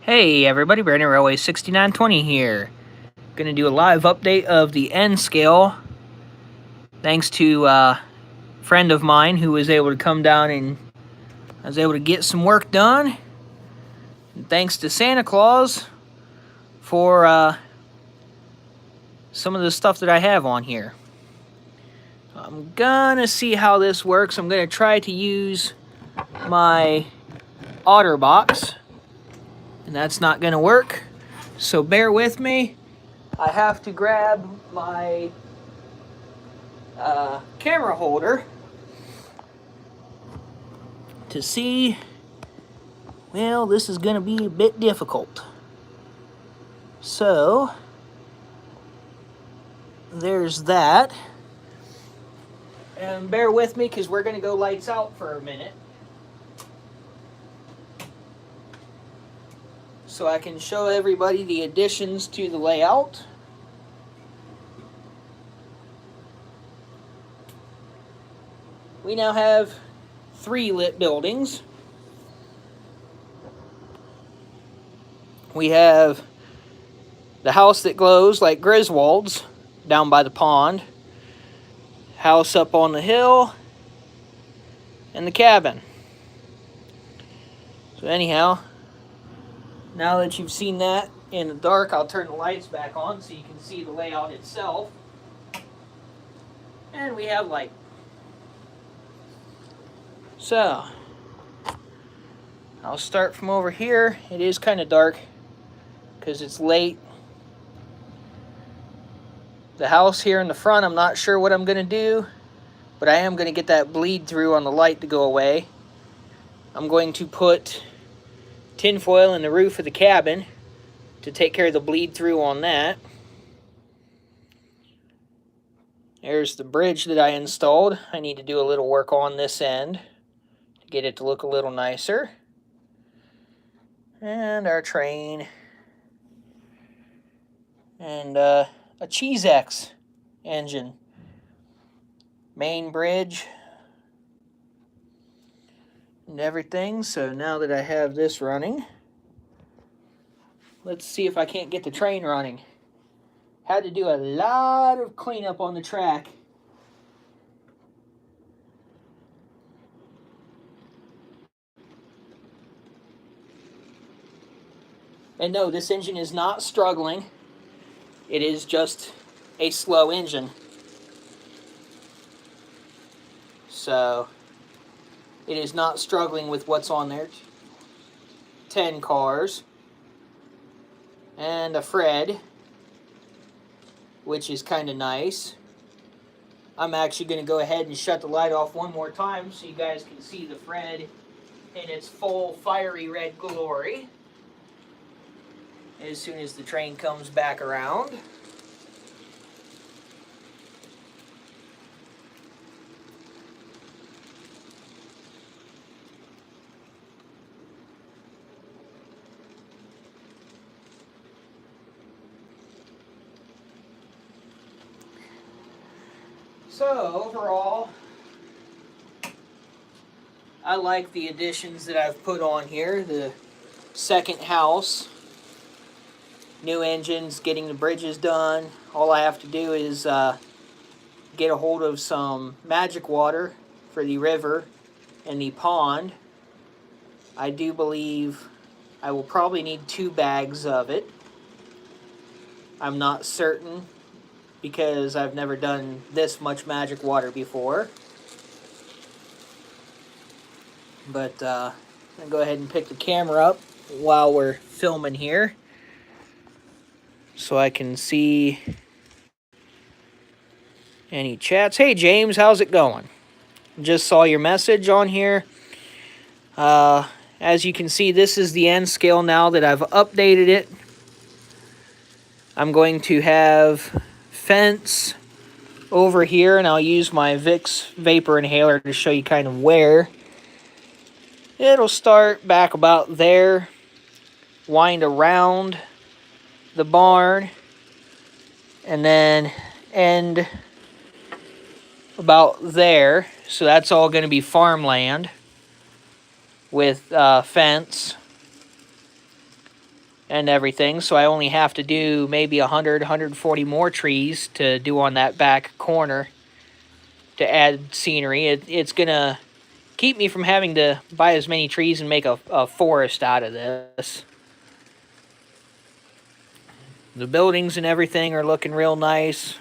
Hey everybody, Brandon Railway 6920 here. Gonna do a live update of the N scale. Thanks to a friend of mine who was able to come down and I was able to get some work done. And thanks to Santa Claus for some of the stuff that I have on here. I'm gonna see how this works. I'm gonna try to use my OtterBox, and that's not gonna work. So bear with me. I have to grab my camera holder to see. Well, this is going to be a bit difficult. So, there's that. And bear with me because we're going to go lights out for a minute, so I can show everybody the additions to the layout. We now have 3 lit buildings. We have the house that glows like Griswold's down by the pond, house up on the hill, and the cabin. So anyhow, now that you've seen that in the dark, I'll turn the lights back on so you can see the layout itself. And we have light. So, I'll start from over here. It is kind of dark because it's late. The house here in the front, I'm not sure what I'm going to do, but I am going to get that bleed through on the light to go away. I'm going to put tinfoil in the roof of the cabin to take care of the bleed through on that. There's the bridge that I installed. I need to do a little work on this end to get it to look a little nicer. And our train. And a Cheese-X engine. Main bridge. And everything. So now that I have this running, let's see if I can't get the train running. Had to do a lot of cleanup on the track. And no, this engine is not struggling. It is just a slow engine. So, it is not struggling with what's on there. 10 cars. And a Fred, which is kind of nice. I'm actually going to go ahead and shut the light off one more time so you guys can see the Fred in its full fiery red glory as soon as the train comes back around. So, overall, I like the additions that I've put on here. The second house, new engines, getting the bridges done. All I have to do is get a hold of some magic water for the river and the pond. I do believe I will probably need 2 bags of it. I'm not certain, because I've never done this much magic water before. But I'm going to go ahead and pick the camera up while we're filming here, so I can see any chats. Hey James, how's it going? Just saw your message on here. As you can see, this is the N scale now that I've updated it. I'm going to have fence over here, and I'll use my Vicks vapor inhaler to show you kind of where. It'll start back about there, wind around the barn, and then end about there. So that's all going to be farmland with fence. and everything, so I only have to do maybe 100, 140 more trees to do on that back corner to add scenery. It's going to keep me from having to buy as many trees and make a forest out of this. The buildings and everything are looking real nice.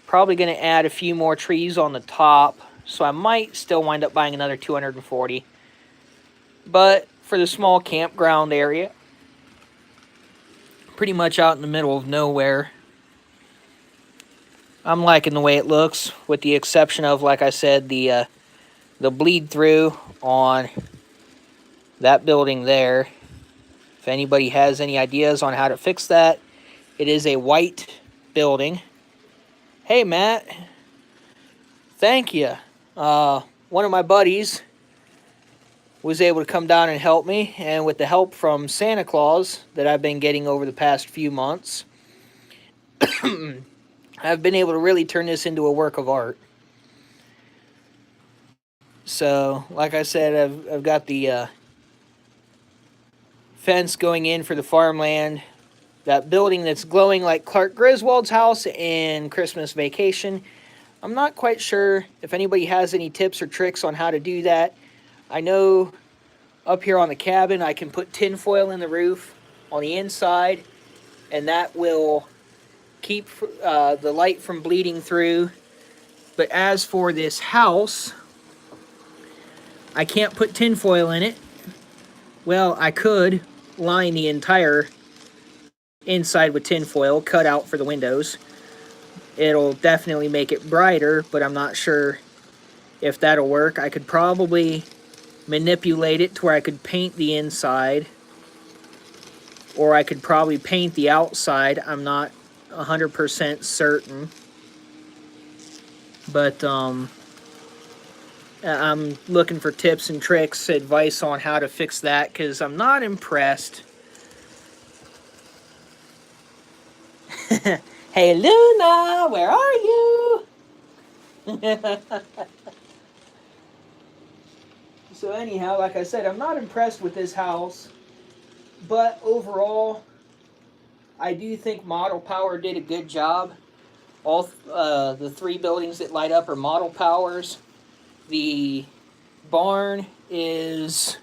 Probably going to add a few more trees on the top, so I might still wind up buying another 240. But for the small campground area, pretty much out in the middle of nowhere, I'm liking the way it looks, with the exception of, like I said, the bleed through on that building there. If anybody has any ideas on how to fix that, it is a white building. Hey, Matt. Thank you. One of my buddies was able to come down and help me, and with the help from Santa Claus that I've been getting over the past few months, I've been able to really turn this into a work of art. So, like I said, I've got the fence going in for the farmland. That building that's glowing like Clark Griswold's house in Christmas Vacation. I'm not quite sure if anybody has any tips or tricks on how to do that. I know up here on the cabin I can put tinfoil in the roof on the inside, and that will keep the light from bleeding through. But as for this house, I can't put tinfoil in it. Well, I could line the entire inside with tinfoil, cut out for the windows. It'll definitely make it brighter, but I'm not sure if that'll work. I could probably manipulate it to where I could paint the inside, or I could probably paint the outside. I'm not 100% certain. But I'm looking for tips and tricks, advice on how to fix that, because I'm not impressed. Hey, Luna, where are you? So anyhow, like I said, I'm not impressed with this house, but overall, I do think Model Power did a good job. All the three buildings that light up are Model Powers. The barn is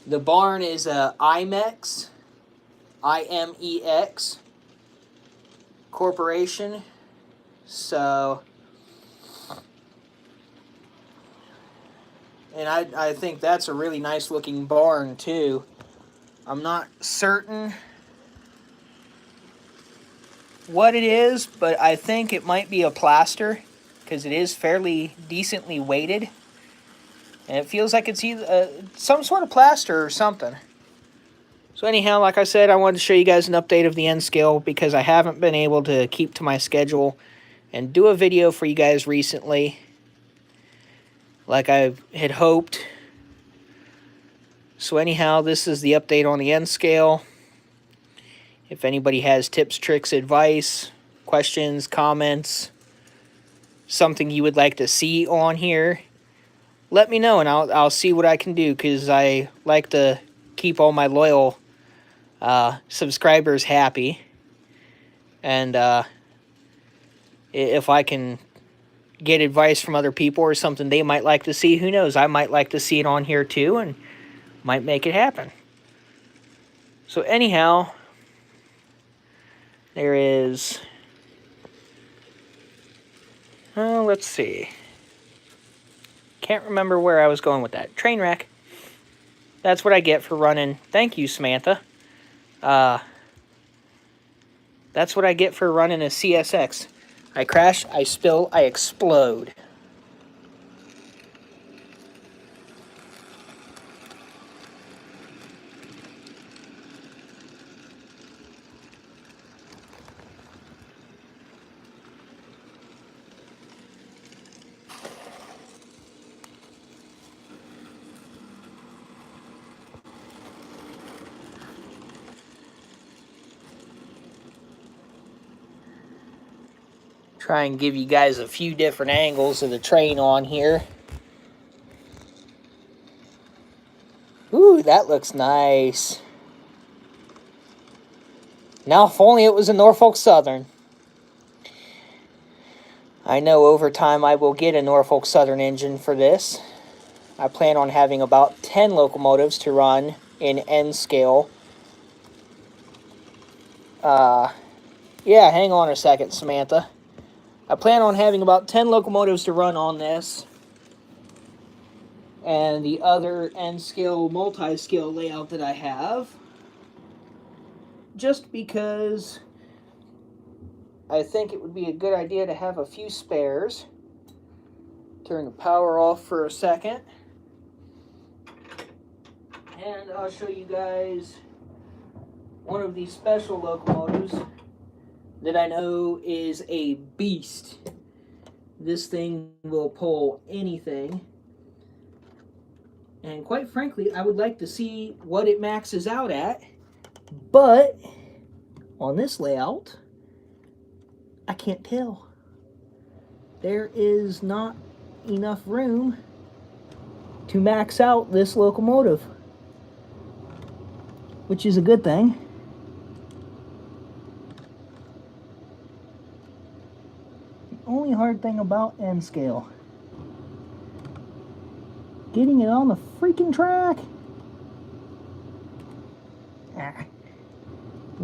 the barn is a IMEX, IMEX corporation. So, and I think that's a really nice looking barn too. I'm not certain what it is, but I think it might be a plaster, because it is fairly decently weighted, and it feels like it's either some sort of plaster or something. So anyhow, like I said, I wanted to show you guys an update of the N scale, because I haven't been able to keep to my schedule and do a video for you guys recently like I had hoped. So anyhow, this is the update on the N scale. If anybody has tips, tricks, advice, questions, comments, something you would like to see on here, let me know, and I'll see what I can do, because I like to keep all my loyal subscribers happy. And if I can get advice from other people or something they might like to see, who knows, I might like to see it on here too, and might make it happen. So anyhow, there is, let's see, can't remember where I was going with that. Train wreck. That's what I get for running. Thank you, Samantha. That's what I get for running a CSX. I crash, I spill, I explode. Try and give you guys a few different angles of the train on here. Ooh. Ooh, that looks nice. Now, if only it was a Norfolk Southern. I know over time I will get a Norfolk Southern engine for this. I plan on having about 10 locomotives to run in N scale. Yeah, hang on a second, Samantha. I plan on having about 10 locomotives to run on this. And the other N-scale, multi-scale layout that I have. Just because I think it would be a good idea to have a few spares. Turn the power off for a second. And I'll show you guys one of these special locomotives that I know is a beast. This thing will pull anything. And quite frankly, I would like to see what it maxes out at. But on this layout, I can't tell. There is not enough room to max out this locomotive, which is a good thing. The only hard thing about N scale, getting it on the freaking track.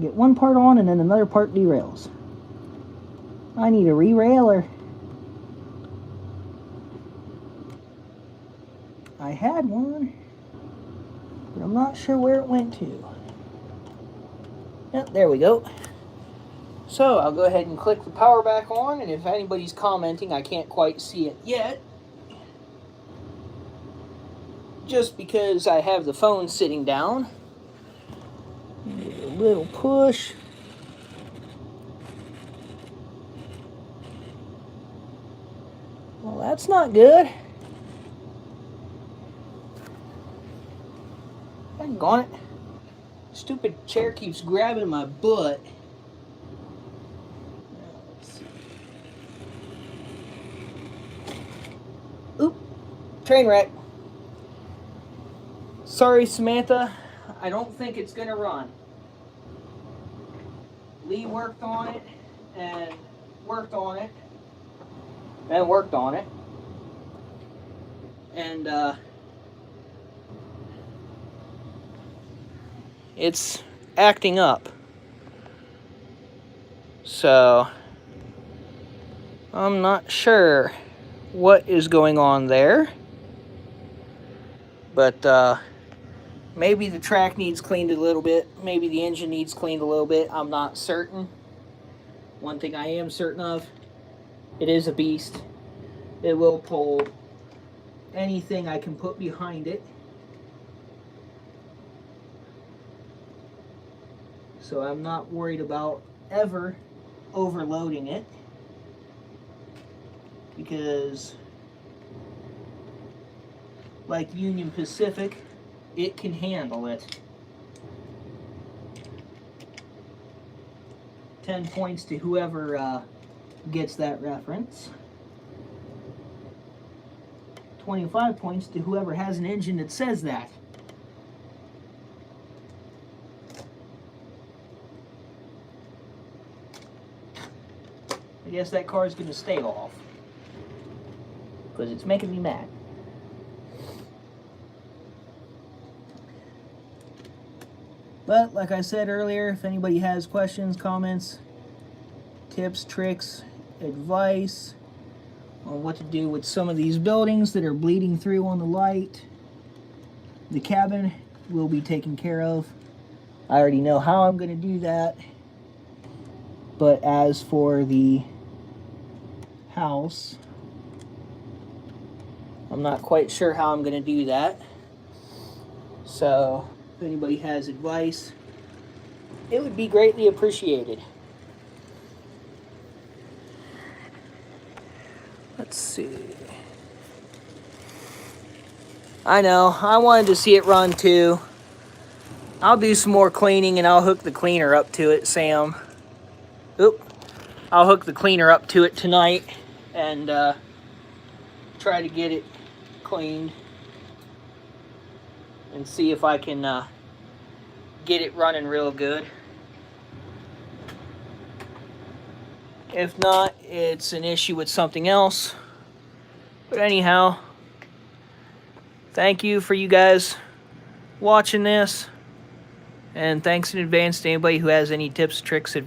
Get one part on and then another part derails. I need a re-railer. I had one, but I'm not sure where it went to. Yep, there we go. So I'll go ahead and click the power back on, and if anybody's commenting, I can't quite see it yet. Just because I have the phone sitting down. Give it a little push. Well, that's not good. Doggone it. Stupid chair keeps grabbing my butt. Let's see. Oop. Train wreck. Sorry, Samantha. I don't think it's going to run. Lee worked on it and worked on it and worked on it. And it's acting up. So I'm not sure what is going on there. But maybe the track needs cleaned a little bit. Maybe the engine needs cleaned a little bit. I'm not certain. One thing I am certain of, it is a beast. It will pull anything I can put behind it. So I'm not worried about ever overloading it, because like Union Pacific, it can handle it. 10 points to whoever gets that reference. 25 points to whoever has an engine that says that. I guess that car is going to stay off, because it's making me mad. But like I said earlier, if anybody has questions, comments, tips, tricks, advice on what to do with some of these buildings that are bleeding through on the light, the cabin will be taken care of. I already know how I'm going to do that. But as for the house, I'm not quite sure how I'm going to do that. So if anybody has advice, it would be greatly appreciated. Let's see. I know, I wanted to see it run too. I'll do some more cleaning and I'll hook the cleaner up to it, Sam. Oop. I'll hook the cleaner up to it tonight and try to get it cleaned. and see if I can get it running real good. If not, it's an issue with something else. But anyhow, thank you for you guys watching this. And thanks in advance to anybody who has any tips, tricks, advice.